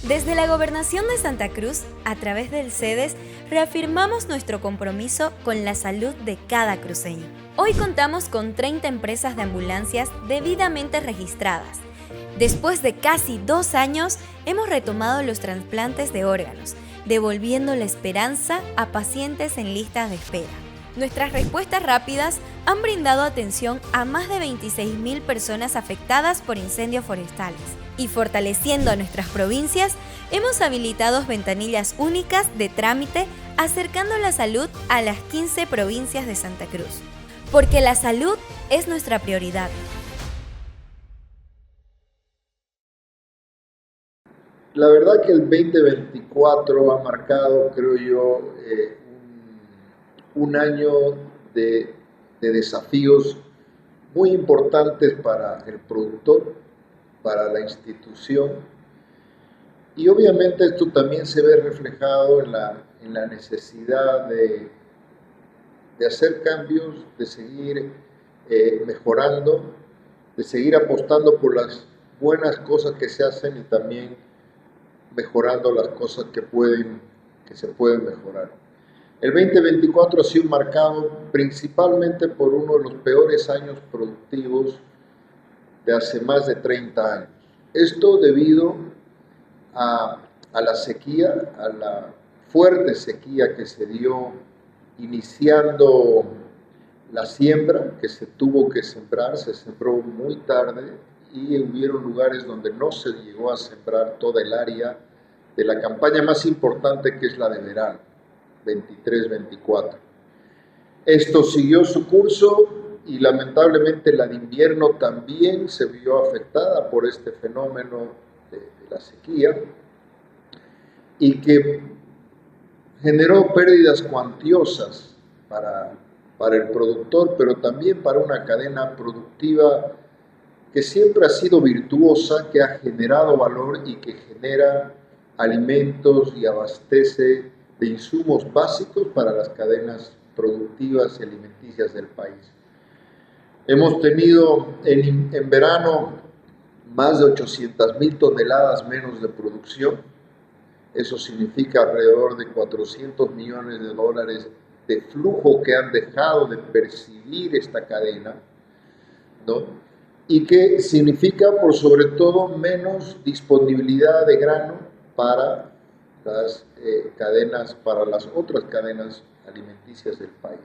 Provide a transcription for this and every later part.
Desde la Gobernación de Santa Cruz, a través del CEDES, reafirmamos nuestro compromiso con la salud de cada cruceño. Hoy contamos con 30 empresas de ambulancias debidamente registradas. Después de casi 2 años, hemos retomado los trasplantes de órganos, devolviendo la esperanza a pacientes en listas de espera. Nuestras respuestas rápidas han brindado atención a más de 26.000 personas afectadas por incendios forestales. Y fortaleciendo a nuestras provincias, hemos habilitado ventanillas únicas de trámite, acercando la salud a las 15 provincias de Santa Cruz. Porque la salud es nuestra prioridad. La verdad que el 2024 ha marcado, creo yo, un año de desafíos muy importantes para el productor, para la institución, y obviamente esto también se ve reflejado en la necesidad de hacer cambios, de seguir mejorando, de seguir apostando por las buenas cosas que se hacen y también mejorando las cosas que se pueden mejorar. El 2024 ha sido marcado principalmente por uno de los peores años productivos de hace más de 30 años. Esto debido a la sequía, a la fuerte sequía que se dio iniciando la siembra, que se tuvo que sembrar, se sembró muy tarde y hubieron lugares donde no se llegó a sembrar toda el área de la campaña más importante, que es la de verano, 23-24. Esto siguió su curso y lamentablemente la de invierno también se vio afectada por este fenómeno de la sequía y que generó pérdidas cuantiosas para el productor, pero también para una cadena productiva que siempre ha sido virtuosa, que ha generado valor y que genera alimentos y abastece de insumos básicos para las cadenas productivas y alimenticias del país. Hemos tenido en verano más de 800.000 toneladas menos de producción. Eso significa alrededor de 400 millones de dólares de flujo que han dejado de percibir esta cadena, ¿no? Y que significa, por sobre todo, menos disponibilidad de grano para las para las otras cadenas alimenticias del país.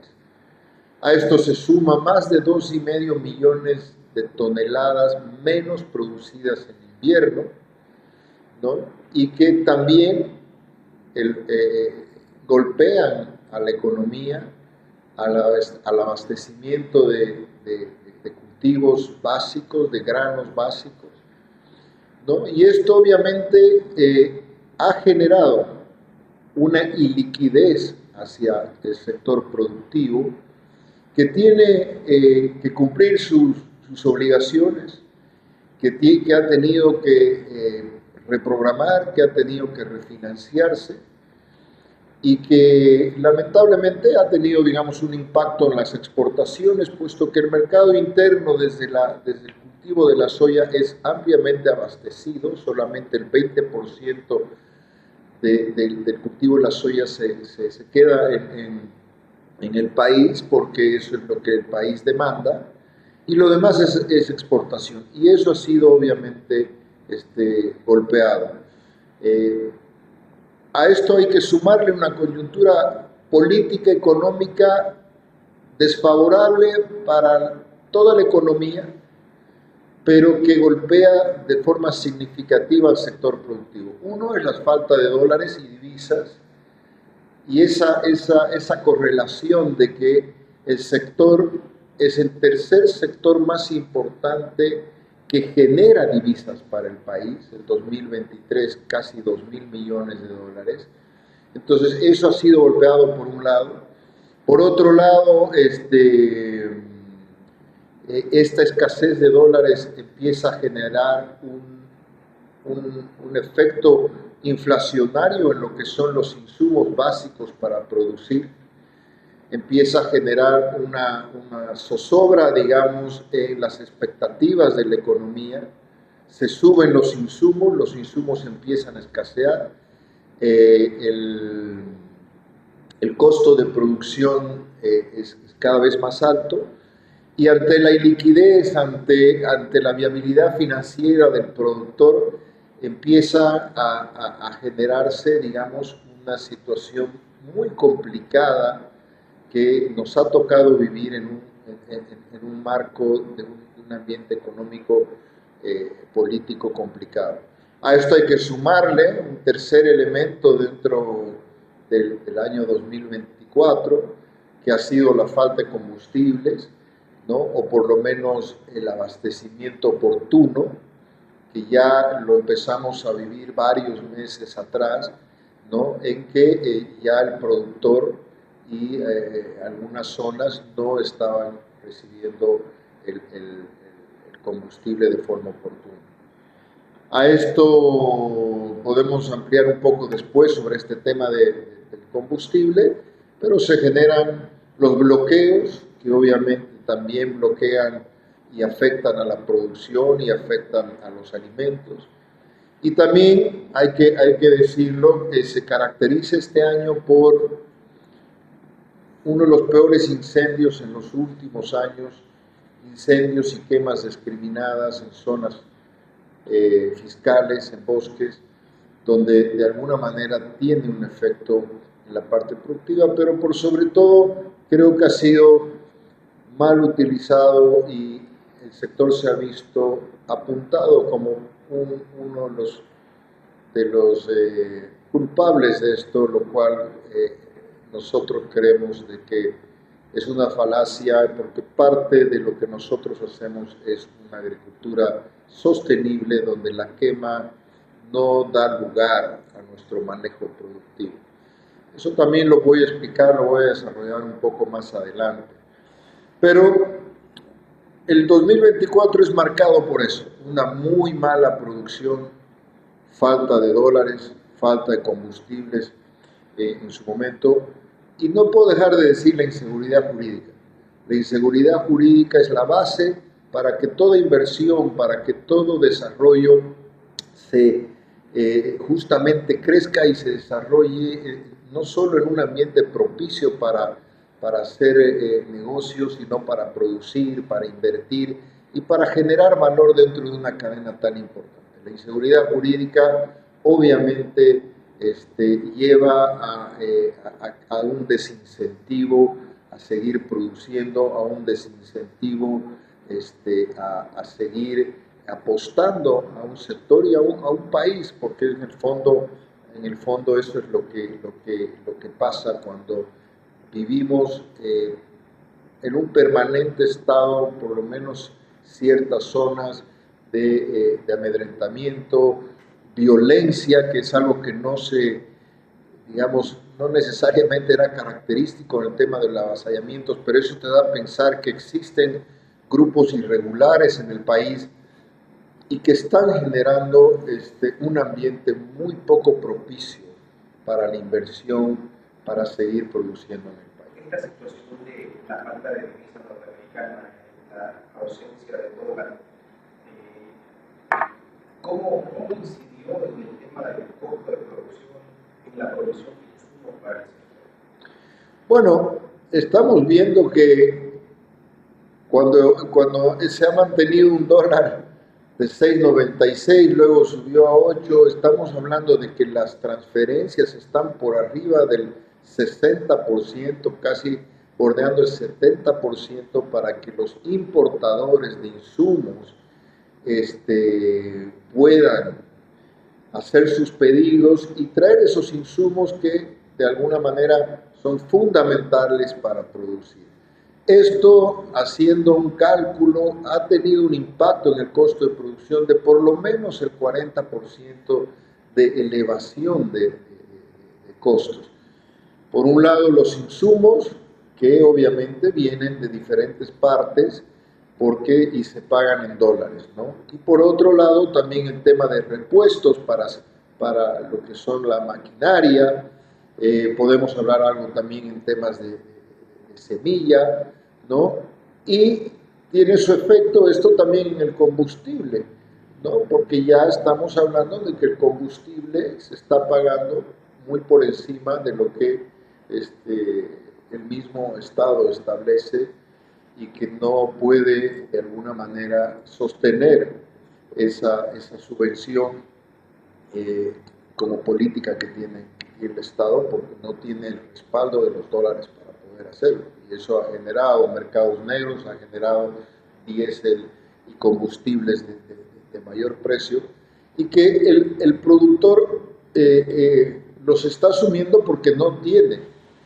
A esto se suma más de 2,5 millones de toneladas menos producidas en invierno, ¿no? Y que también golpean a la economía, al abastecimiento de cultivos básicos, de granos básicos, ¿no? Y esto obviamente ha generado una iliquidez hacia el sector productivo, que tiene que cumplir sus obligaciones, que ha tenido que reprogramar, que ha tenido que refinanciarse y que lamentablemente ha tenido, digamos, un impacto en las exportaciones, puesto que el mercado interno desde el cultivo de la soya es ampliamente abastecido. Solamente el 20% del cultivo de la soya se queda en el país, porque eso es lo que el país demanda, y lo demás es exportación, y eso ha sido obviamente golpeado. A esto hay que sumarle una coyuntura política económica desfavorable para toda la economía, pero que golpea de forma significativa al sector productivo. Uno es la falta de dólares y divisas, y esa correlación de que el sector es el tercer sector más importante que genera divisas para el país. En 2023 casi 2.000 millones de dólares. Entonces eso ha sido golpeado por un lado. Por otro lado, esta escasez de dólares empieza a generar un efecto inflacionario en lo que son los insumos básicos para producir. Empieza a generar una zozobra, digamos, en las expectativas de la economía, se suben los insumos empiezan a escasear, el costo de producción es cada vez más alto, y ante la iliquidez, ante la viabilidad financiera del productor, empieza a generarse, digamos, una situación muy complicada que nos ha tocado vivir en un marco de un ambiente económico político complicado. A esto hay que sumarle un tercer elemento dentro del año 2024, que ha sido la falta de combustibles, ¿no? O por lo menos el abastecimiento oportuno, que ya lo empezamos a vivir varios meses atrás, ¿no? En que ya el productor y algunas zonas no estaban recibiendo el combustible de forma oportuna. A esto podemos ampliar un poco después sobre este tema del combustible, pero se generan los bloqueos, que obviamente también bloquean y afectan a la producción y afectan a los alimentos. Y también hay que decirlo, que se caracteriza este año por uno de los peores incendios en los últimos años, incendios y quemas discriminadas en zonas fiscales, en bosques, donde de alguna manera tiene un efecto en la parte productiva, pero por sobre todo creo que ha sido mal utilizado y el sector se ha visto apuntado como uno de los culpables de esto, lo cual nosotros creemos de que es una falacia, porque parte de lo que nosotros hacemos es una agricultura sostenible, donde la quema no da lugar a nuestro manejo productivo. Eso también lo voy a explicar, lo voy a desarrollar un poco más adelante. Pero el 2024 es marcado por eso, una muy mala producción, falta de dólares, falta de combustibles en su momento, y no puedo dejar de decir la inseguridad jurídica. La inseguridad jurídica es la base para que toda inversión, para que todo desarrollo justamente crezca y se desarrolle no solo en un ambiente propicio para hacer negocios, sino para producir, para invertir y para generar valor dentro de una cadena tan importante. La inseguridad jurídica obviamente lleva a un desincentivo a seguir produciendo, a un desincentivo a seguir apostando a un sector y a un país, porque en el fondo eso es lo que pasa cuando vivimos en un permanente estado, por lo menos ciertas zonas de amedrentamiento, violencia, que es algo que no necesariamente era característico en el tema de los avasallamientos, pero eso te da a pensar que existen grupos irregulares en el país y que están generando un ambiente muy poco propicio para la inversión, para seguir produciendo en el país. Esta situación de la falta de divisa norteamericana, la ausencia de dólar, ¿cómo incidió en el tema del costo de producción, en la producción de insumos para el sector? Bueno, estamos viendo que cuando se ha mantenido un dólar de 6.96, luego subió a 8, estamos hablando de que las transferencias están por arriba del 60%, casi bordeando el 70%, para que los importadores de insumos puedan hacer sus pedidos y traer esos insumos que de alguna manera son fundamentales para producir. Esto, haciendo un cálculo, ha tenido un impacto en el costo de producción de por lo menos el 40% de elevación de costos. Por un lado, los insumos, que obviamente vienen de diferentes partes y se pagan en dólares, ¿no? Y por otro lado, también el tema de repuestos para lo que son la maquinaria. Podemos hablar algo también en temas de semilla, ¿no? Y tiene su efecto esto también en el combustible, ¿no? Porque ya estamos hablando de que el combustible se está pagando muy por encima de lo que el mismo Estado establece y que no puede de alguna manera sostener esa subvención como política que tiene el Estado, porque no tiene el respaldo de los dólares para poder hacerlo. Y eso ha generado mercados negros, ha generado diésel y combustibles de mayor precio, y que el productor los está asumiendo porque no tiene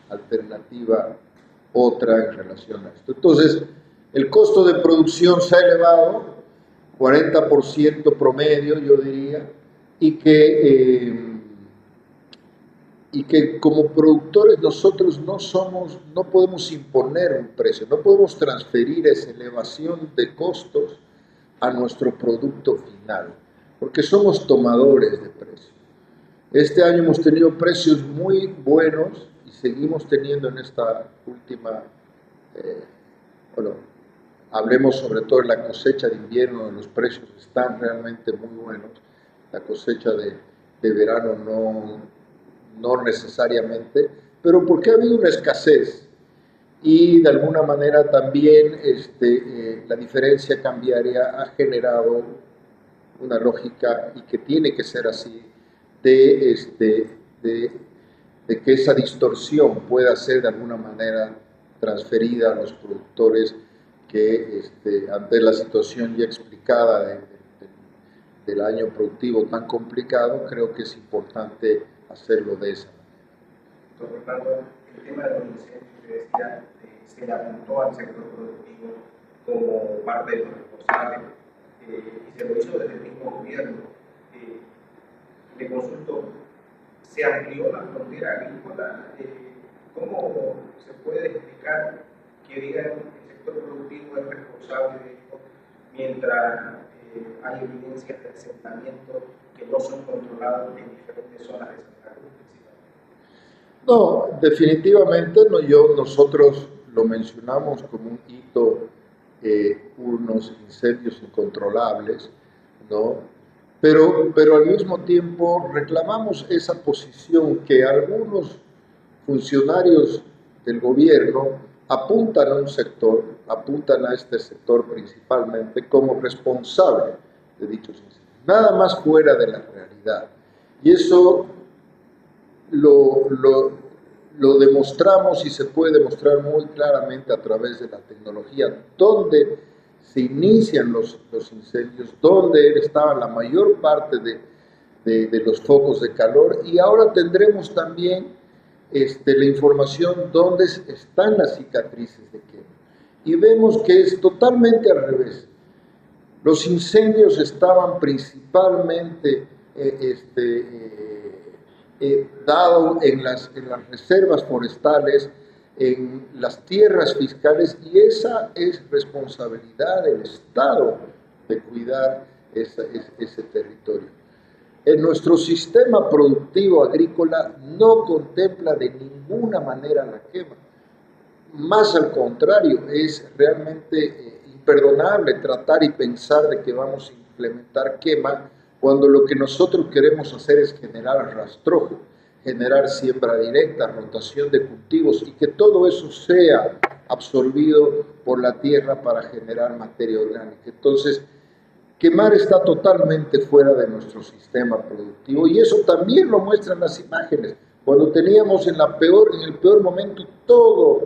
alternativa otra en relación a esto. Entonces, el costo de producción se ha elevado, 40% promedio, yo diría, y que como productores nosotros no podemos imponer un precio, no podemos transferir esa elevación de costos a nuestro producto final, porque somos tomadores de precios. Este año hemos tenido precios muy buenos y seguimos teniendo en esta última, hablemos sobre todo de la cosecha de invierno, los precios están realmente muy buenos, la cosecha de verano no necesariamente, pero porque ha habido una escasez y de alguna manera también la diferencia cambiaria ha generado una lógica, y que tiene que ser así, de que esa distorsión pueda ser de alguna manera transferida a los productores que ante la situación ya explicada del año productivo tan complicado, creo que es importante hacerlo de esa manera. Por lo tanto, el tema de los incendios que decía, se le apuntó al sector productivo como parte de los responsables y se lo hizo desde el mismo gobierno. Le consulto, ¿se amplió la frontera agrícola? ¿Cómo se puede explicar que digan el sector productivo es responsable de esto mientras hay evidencias de asentamientos que no son controlados en diferentes zonas de Santa Cruz? No, definitivamente nosotros lo mencionamos como un hito, unos incendios incontrolables, ¿no? Pero al mismo tiempo reclamamos esa posición que algunos funcionarios del gobierno apuntan a un sector, apuntan a este sector principalmente como responsable de dichos incendios, nada más fuera de la realidad. Y eso lo demostramos, y se puede demostrar muy claramente a través de la tecnología, donde se inician los incendios, donde estaba la mayor parte de los focos de calor, y ahora tendremos también la información donde están las cicatrices de quema. Y vemos que es totalmente al revés. Los incendios estaban principalmente dado en las reservas forestales, en las tierras fiscales, y esa es responsabilidad del Estado de cuidar ese territorio. En nuestro sistema productivo agrícola no contempla de ninguna manera la quema. Más al contrario, es realmente imperdonable tratar y pensar de que vamos a implementar quema cuando lo que nosotros queremos hacer es generar rastrojo, generar siembra directa, rotación de cultivos, y que todo eso sea absorbido por la tierra para generar materia orgánica. Entonces, quemar está totalmente fuera de nuestro sistema productivo, y eso también lo muestran las imágenes. Cuando teníamos en el peor momento, todos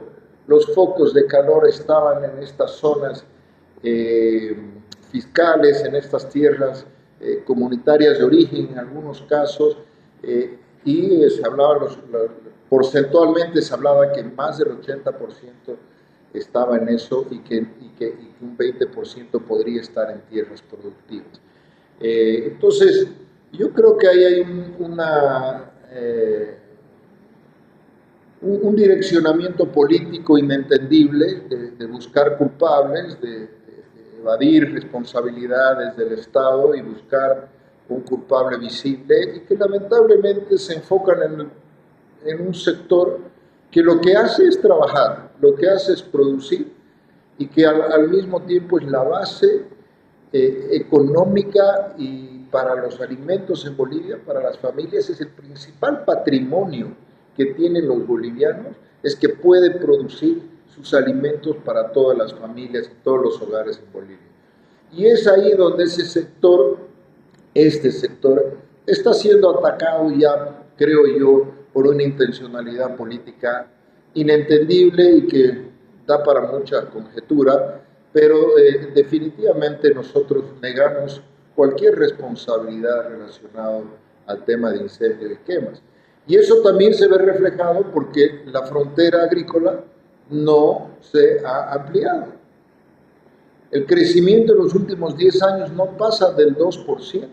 los focos de calor estaban en estas zonas fiscales, en estas tierras comunitarias de origen en algunos casos, y se hablaba, porcentualmente se hablaba que más del 80% estaba en eso, y que un 20% podría estar en tierras productivas. Entonces, yo creo que ahí hay un direccionamiento político inentendible de buscar culpables, de evadir responsabilidades del Estado y buscar un culpable visible, y que lamentablemente se enfocan en un sector que lo que hace es trabajar, lo que hace es producir, y que al mismo tiempo es la base económica y para los alimentos en Bolivia, para las familias, es el principal patrimonio que tienen los bolivianos, es que puede producir sus alimentos para todas las familias y todos los hogares en Bolivia. Y es ahí donde este sector, está siendo atacado ya, creo yo, por una intencionalidad política inentendible y que da para mucha conjetura, pero definitivamente nosotros negamos cualquier responsabilidad relacionada al tema de incendios y quemas. Y eso también se ve reflejado porque la frontera agrícola no se ha ampliado. El crecimiento en los últimos 10 años no pasa del 2%.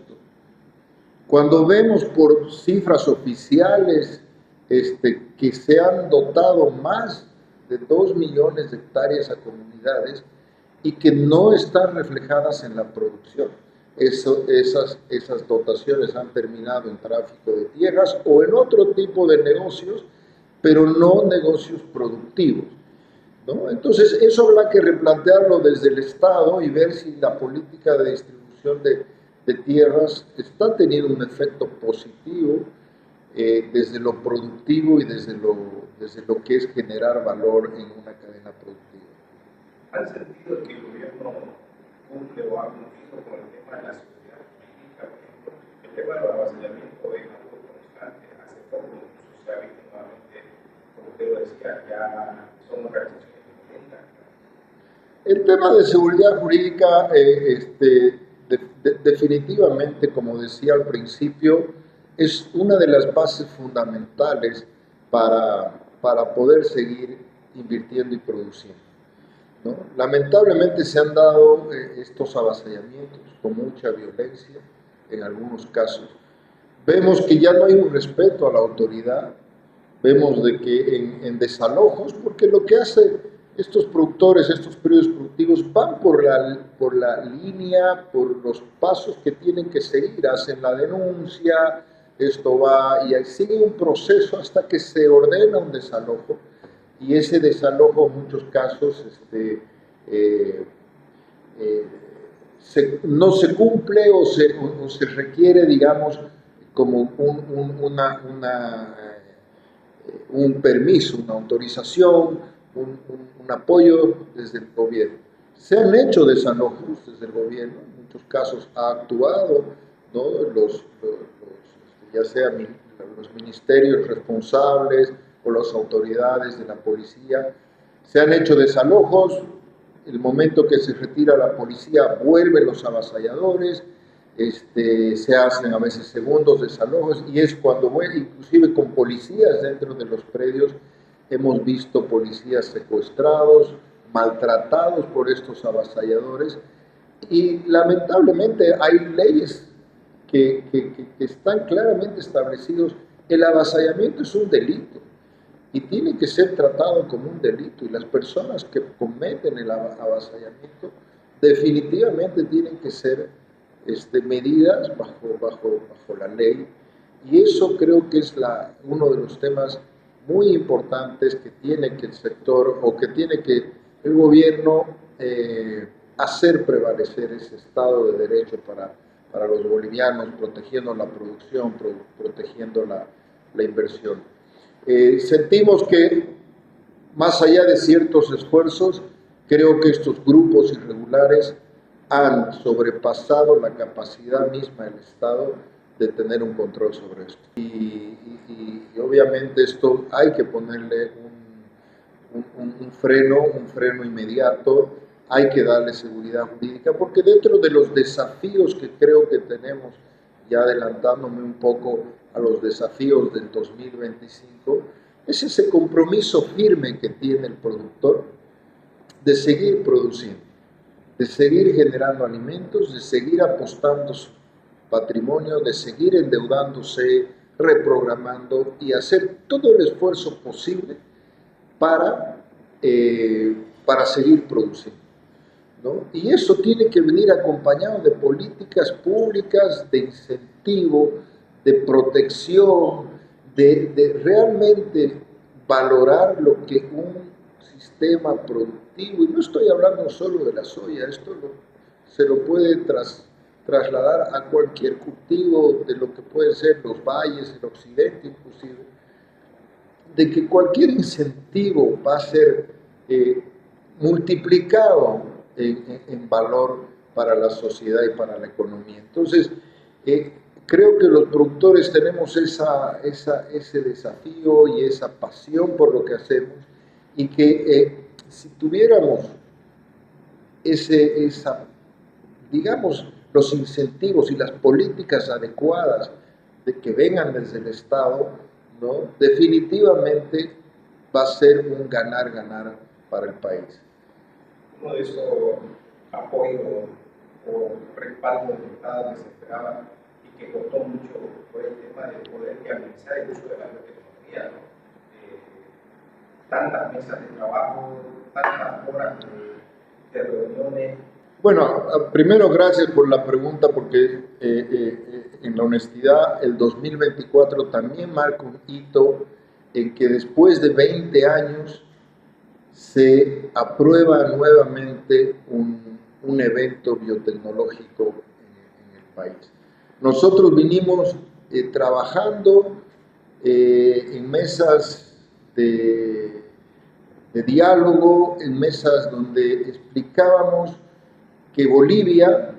Cuando vemos por cifras oficiales que se han dotado más de 2 millones de hectáreas a comunidades y que no están reflejadas en la producción. Esas dotaciones han terminado en tráfico de tierras o en otro tipo de negocios, pero no negocios productivos, ¿no? Entonces, eso habrá que replantearlo desde el Estado y ver si la política de distribución de tierras está teniendo un efecto positivo desde lo productivo y desde lo que es generar valor en una cadena productiva. ¿Han sentido que el gobierno cumple o ha cumplido con el tema de la seguridad jurídica? Por ejemplo, el tema del avasallamiento es algo constante. Hace poco incluso se ha visto nuevamente, como usted lo decía, ya son organizaciones violentas. El tema de seguridad jurídica, definitivamente, como decía al principio, es una de las bases fundamentales para poder seguir invirtiendo y produciendo, ¿no? Lamentablemente se han dado estos avasallamientos con mucha violencia en algunos casos. Vemos que ya no hay un respeto a la autoridad, vemos de que en desalojos, porque lo que hacen estos productores, estos periodos productivos, van por la línea, por los pasos que tienen que seguir, hacen la denuncia, esto va y sigue un proceso hasta que se ordena un desalojo, y ese desalojo en muchos casos no se cumple o se requiere, digamos, como un permiso, una autorización, un apoyo desde el gobierno. Se han hecho desalojos desde el gobierno, en muchos casos ha actuado, ¿no? Ya sea los ministerios responsables o las autoridades de la policía. Se han hecho desalojos, el momento que se retira la policía vuelven los avasalladores, se hacen a veces segundos desalojos y es cuando inclusive con policías dentro de los predios hemos visto policías secuestrados, maltratados por estos avasalladores y lamentablemente hay leyes que están claramente establecidos. El avasallamiento es un delito y tiene que ser tratado como un delito y las personas que cometen el avasallamiento definitivamente tienen que ser medidas bajo la ley y eso creo que es uno de los temas muy importantes que tiene que el sector o que tiene que el gobierno hacer prevalecer ese Estado de Derecho para los bolivianos, protegiendo la producción, protegiendo la inversión. Sentimos que, más allá de ciertos esfuerzos, creo que estos grupos irregulares han sobrepasado la capacidad misma del Estado de tener un control sobre esto. Y obviamente esto hay que ponerle un freno inmediato, hay que darle seguridad jurídica, porque dentro de los desafíos que creo que tenemos, ya adelantándome un poco a los desafíos del 2025, es ese compromiso firme que tiene el productor de seguir produciendo, de seguir generando alimentos, de seguir apostando su patrimonio, de seguir endeudándose, reprogramando y hacer todo el esfuerzo posible para seguir produciendo, ¿no? Y eso tiene que venir acompañado de políticas públicas, de incentivo, de protección, de realmente valorar lo que un sistema productivo, y no estoy hablando solo de la soya, esto se lo puede trasladar a cualquier cultivo de lo que pueden ser los valles, el occidente inclusive, de que cualquier incentivo va a ser multiplicado en valor para la sociedad y para la economía. Entonces, creo que los productores tenemos ese desafío y esa pasión por lo que hacemos, y que si tuviéramos digamos, los incentivos y las políticas adecuadas de que vengan desde el Estado, ¿no? Definitivamente va a ser un ganar-ganar para el país. Uno de esos apoyos o respaldos que Estado se esperaba y que costó mucho por el tema de poder viabilizar el uso de la tecnología, ¿no? Tantas mesas de trabajo, tantas horas de reuniones. Bueno, primero gracias por la pregunta, porque en la honestidad el 2024 también marca un hito en que después de 20 años se aprueba nuevamente un evento biotecnológico en el país. Nosotros vinimos trabajando en mesas de diálogo, en mesas donde explicábamos que Bolivia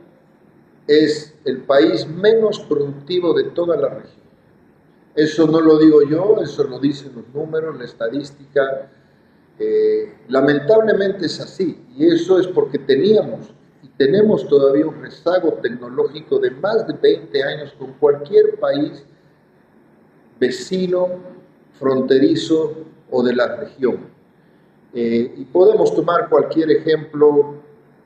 es el país menos productivo de toda la región. Eso no lo digo yo, eso lo dicen los números, la estadística. Lamentablemente es así, y eso es porque teníamos y tenemos todavía un rezago tecnológico de más de 20 años con cualquier país vecino, fronterizo o de la región. Y podemos tomar cualquier ejemplo,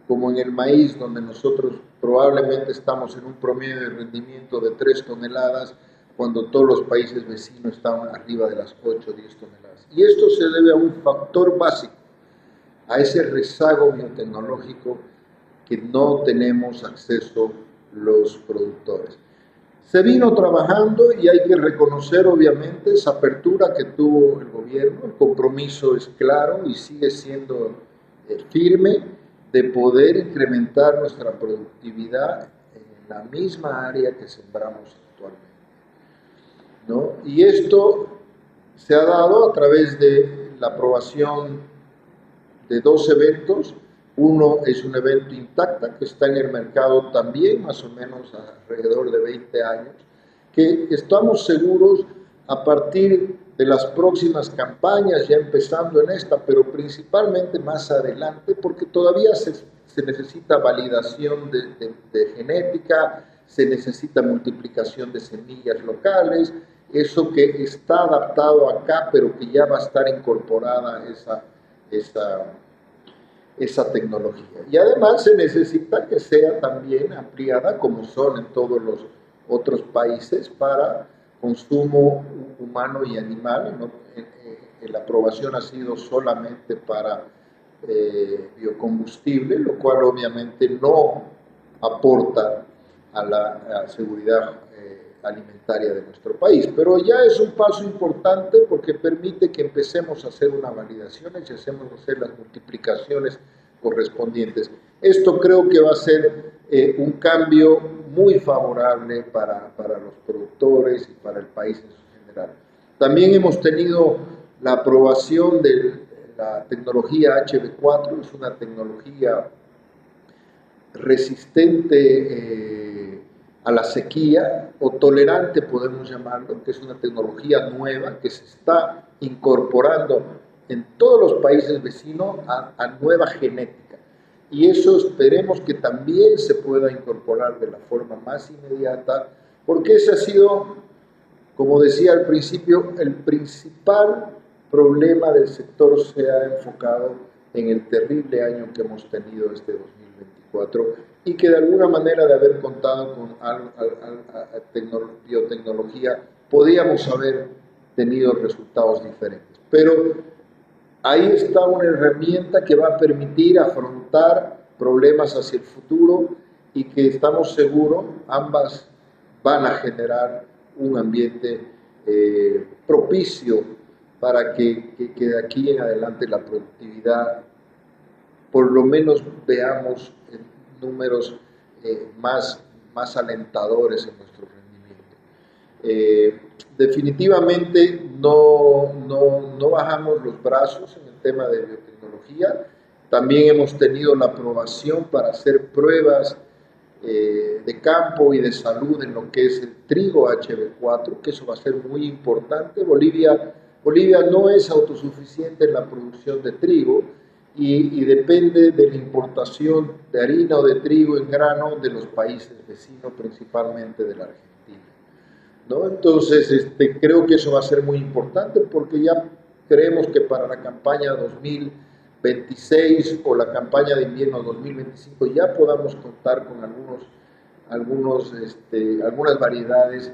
como en el maíz, donde nosotros probablemente estamos en un promedio de rendimiento de 3 toneladas, cuando todos los países vecinos estaban arriba de las 8 o 10 toneladas. Y esto se debe a un factor básico, a ese rezago biotecnológico que no tenemos acceso los productores. Se vino trabajando y hay que reconocer obviamente esa apertura que tuvo el gobierno. El compromiso es claro y sigue siendo firme de poder incrementar nuestra productividad en la misma área que sembramos actualmente, ¿no? Y esto se ha dado a través de la aprobación de 2 eventos. Uno es un evento Intacta, que está en el mercado también más o menos alrededor de 20 años, que estamos seguros a partir de las próximas campañas, ya empezando en esta, pero principalmente más adelante, porque todavía se necesita validación de genética, se necesita multiplicación de semillas locales, eso que está adaptado acá, pero que ya va a estar incorporada esa tecnología. Y además se necesita que sea también ampliada, como son en todos los otros países, para consumo humano y animal, ¿no? La aprobación ha sido solamente para biocombustible, lo cual obviamente no aporta a la seguridad alimentaria de nuestro país, pero ya es un paso importante porque permite que empecemos a hacer unas validaciones y hacemos hacer las multiplicaciones correspondientes. Esto creo que va a ser un cambio muy favorable para los productores y para el país en su general. También hemos tenido la aprobación de la tecnología HB4, es una tecnología resistente a la sequía, o tolerante podemos llamarlo, que es una tecnología nueva que se está incorporando en todos los países vecinos a nueva genética. Y eso esperemos que también se pueda incorporar de la forma más inmediata, porque ese ha sido, como decía al principio, el principal problema del sector se ha enfocado en el terrible año que hemos tenido este 2024, y que de alguna manera, de haber contado con biotecnología, podíamos haber tenido resultados diferentes. Pero ahí está una herramienta que va a permitir afrontar problemas hacia el futuro, y que estamos seguros ambas van a generar un ambiente propicio para que de aquí en adelante la productividad, por lo menos veamos números más alentadores en nuestro rendimiento. Definitivamente no bajamos los brazos en el tema de biotecnología. También hemos tenido la aprobación para hacer pruebas de campo y de salud en lo que es el trigo HB4, que eso va a ser muy importante. Bolivia no es autosuficiente en la producción de trigo y depende de la importación de harina o de trigo en grano de los países vecinos, principalmente de la Argentina, ¿no? Entonces, creo que eso va a ser muy importante porque ya creemos que para la campaña 2026 o la campaña de invierno 2025 ya podamos contar con algunas variedades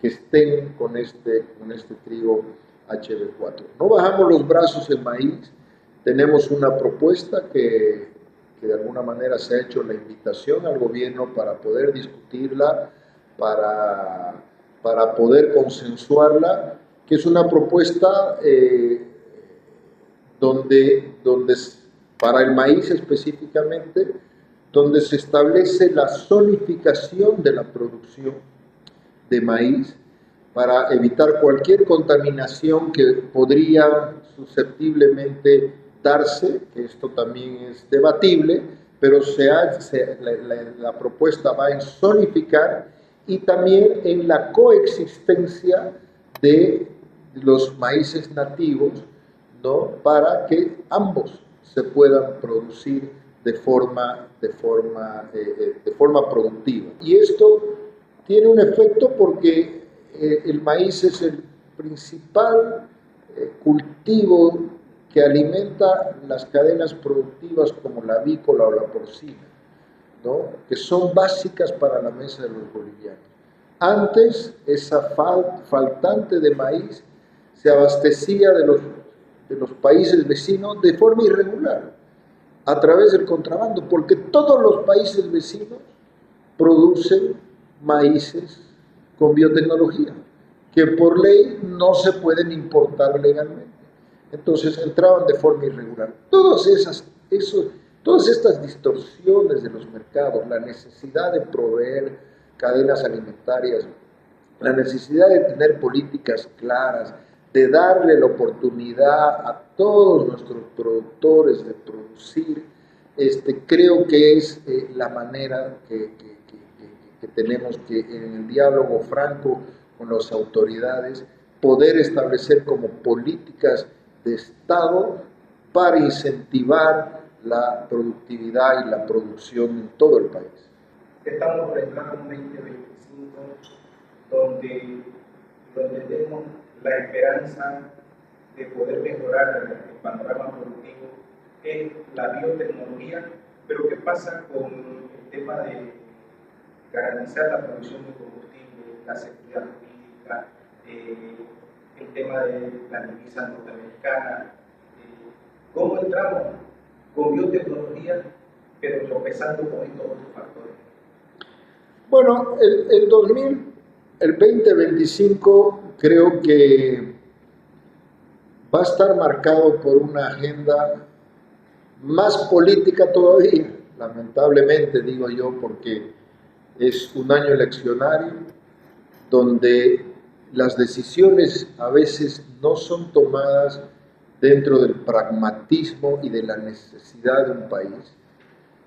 que estén con este trigo HB4. No bajamos los brazos en maíz. Tenemos una propuesta que de alguna manera se ha hecho la invitación al gobierno para poder discutirla, para poder consensuarla, que es una propuesta donde para el maíz específicamente, donde se establece la zonificación de la producción de maíz para evitar cualquier contaminación que podría susceptiblemente darse, que esto también es debatible, pero la propuesta va en zonificar y también en la coexistencia de los maíces nativos, ¿no? Para que ambos se puedan producir de forma productiva. Y esto tiene un efecto porque el maíz es el principal cultivo que alimenta las cadenas productivas como la avícola o la porcina, ¿no? Que son básicas para la mesa de los bolivianos. Antes, esa faltante de maíz se abastecía de los países vecinos de forma irregular, a través del contrabando, porque todos los países vecinos producen maíces con biotecnología, que por ley no se pueden importar legalmente. Entonces entraban de forma irregular. Todas estas distorsiones de los mercados, la necesidad de proveer cadenas alimentarias, la necesidad de tener políticas claras, de darle la oportunidad a todos nuestros productores de producir, creo que es la manera que tenemos que, en el diálogo franco con las autoridades, poder establecer como políticas de Estado para incentivar la productividad y la producción en todo el país. Estamos por entrar a un 2025 donde tenemos la esperanza de poder mejorar el panorama productivo es la biotecnología, pero ¿qué pasa con el tema de garantizar la producción de combustible, la seguridad jurídica, el tema de la divisa norteamericana? ¿Cómo entramos con biotecnología, pero tropezando con estos otros factores? Bueno, el 2025 creo que va a estar marcado por una agenda más política todavía, lamentablemente digo yo, porque es un año eleccionario donde las decisiones a veces no son tomadas dentro del pragmatismo y de la necesidad de un país,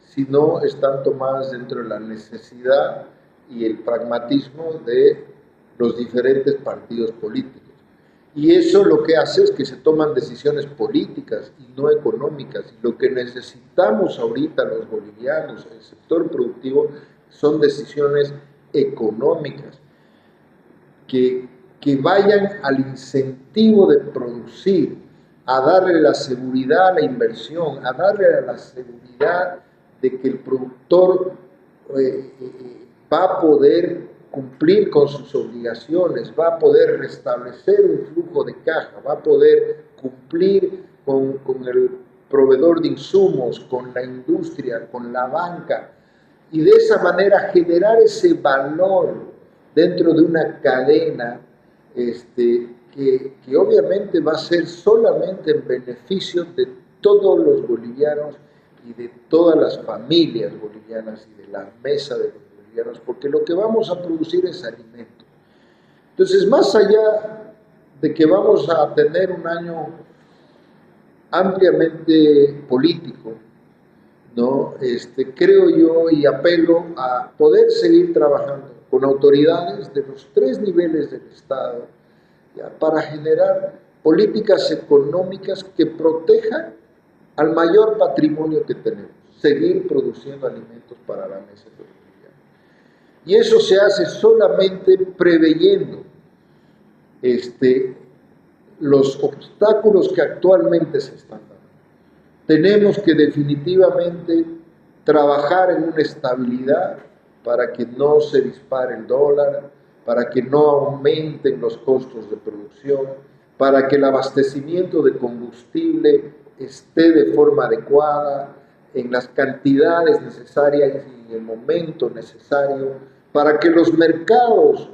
sino están tomadas dentro de la necesidad y el pragmatismo de los diferentes partidos políticos. Y eso lo que hace es que se toman decisiones políticas y no económicas. Y lo que necesitamos ahorita los bolivianos, el sector productivo, son decisiones económicas que vayan al incentivo de producir, a darle la seguridad a la inversión, a darle la seguridad de que el productor va a poder cumplir con sus obligaciones, va a poder restablecer un flujo de caja, va a poder cumplir con el proveedor de insumos, con la industria, con la banca, y de esa manera generar ese valor dentro de una cadena que obviamente va a ser solamente en beneficio de todos los bolivianos y de todas las familias bolivianas y de la mesa de los bolivianos, porque lo que vamos a producir es alimento. Entonces, más allá de que vamos a tener un año ampliamente político, ¿no? Creo yo y apelo a poder seguir trabajando con autoridades de los 3 niveles del Estado, ¿ya? Para generar políticas económicas que protejan al mayor patrimonio que tenemos, seguir produciendo alimentos para la mesa boliviana. Y eso se hace solamente preveyendo los obstáculos que actualmente se están dando. Tenemos que definitivamente trabajar en una estabilidad para que no se dispare el dólar, para que no aumenten los costos de producción, para que el abastecimiento de combustible esté de forma adecuada, en las cantidades necesarias y en el momento necesario, para que los mercados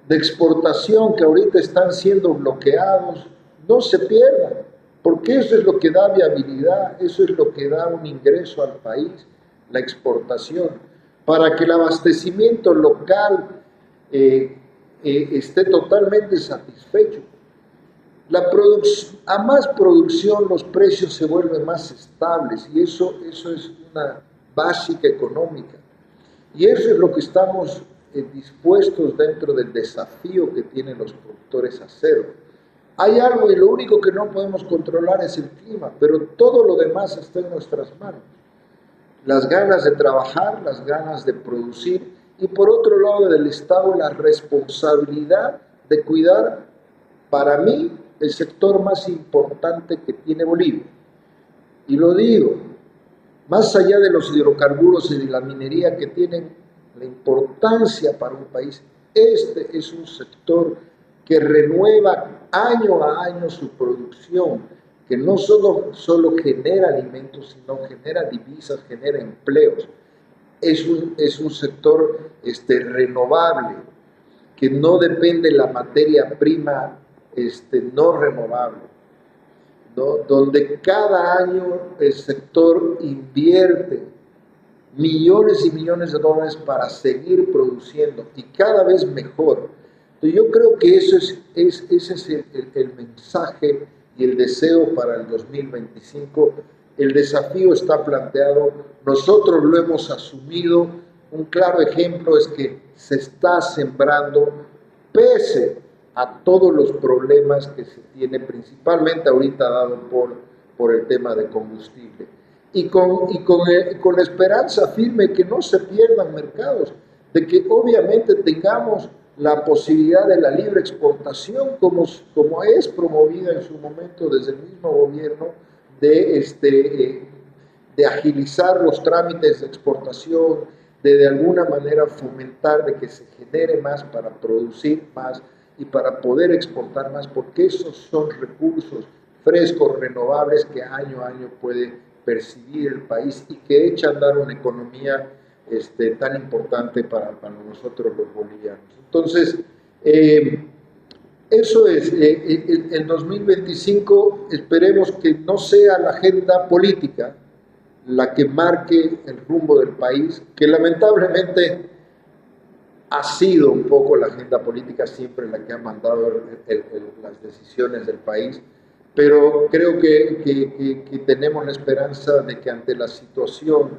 de exportación que ahorita están siendo bloqueados no se pierdan, porque eso es lo que da viabilidad, eso es lo que da un ingreso al país, la exportación, para que el abastecimiento local esté totalmente satisfecho. A más producción los precios se vuelven más estables y eso es una básica económica. Y eso es lo que estamos dispuestos dentro del desafío que tienen los productores a hacer. Hay algo y lo único que no podemos controlar es el clima, pero todo lo demás está en nuestras manos. Las ganas de trabajar, las ganas de producir y por otro lado del Estado la responsabilidad de cuidar, para mí, el sector más importante que tiene Bolivia. Y lo digo, más allá de los hidrocarburos y de la minería que tienen la importancia para un país, este es un sector que renueva año a año su producción, que no solo genera alimentos, sino genera divisas, genera empleos. Es un sector renovable, que no depende de la materia prima no renovable, ¿no? Donde cada año el sector invierte millones y millones de dólares para seguir produciendo y cada vez mejor. Entonces yo creo que ese es el mensaje y el deseo para el 2025. El desafío está planteado, nosotros lo hemos asumido. Un claro ejemplo es que se está sembrando pese a todos los problemas que se tiene, principalmente ahorita dado por el tema de combustible. Y con la esperanza firme que no se pierdan mercados, de que obviamente tengamos la posibilidad de la libre exportación, como es promovida en su momento desde el mismo gobierno, de agilizar los trámites de exportación, de alguna manera fomentar de que se genere más para producir más y para poder exportar más, porque esos son recursos frescos, renovables, que año a año puede percibir el país y que echa a andar una economía tan importante para nosotros los bolivianos. Entonces, eso es, el 2025 esperemos que no sea la agenda política la que marque el rumbo del país, que lamentablemente ha sido un poco la agenda política siempre la que ha mandado las decisiones del país, pero creo que tenemos la esperanza de que ante la situación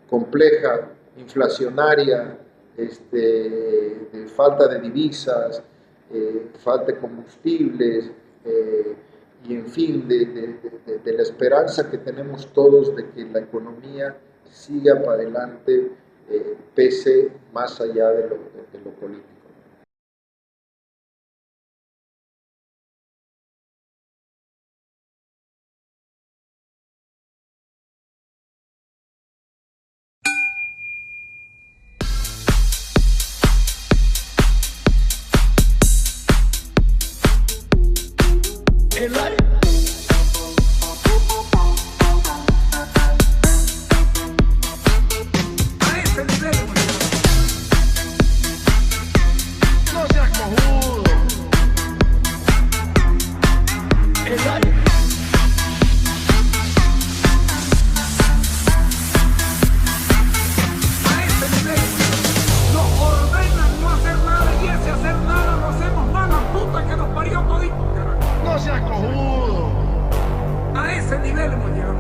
compleja, inflacionaria, de falta de divisas, falta de combustibles, y en fin, de la esperanza que tenemos todos de que la economía siga para adelante, pese más allá de lo político. cojudo. A ese nivel hemos llegado.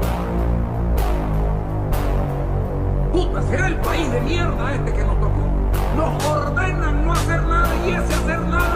Puta, será el país de mierda este que nos tocó. Nos ordenan no hacer nada y ese hacer nada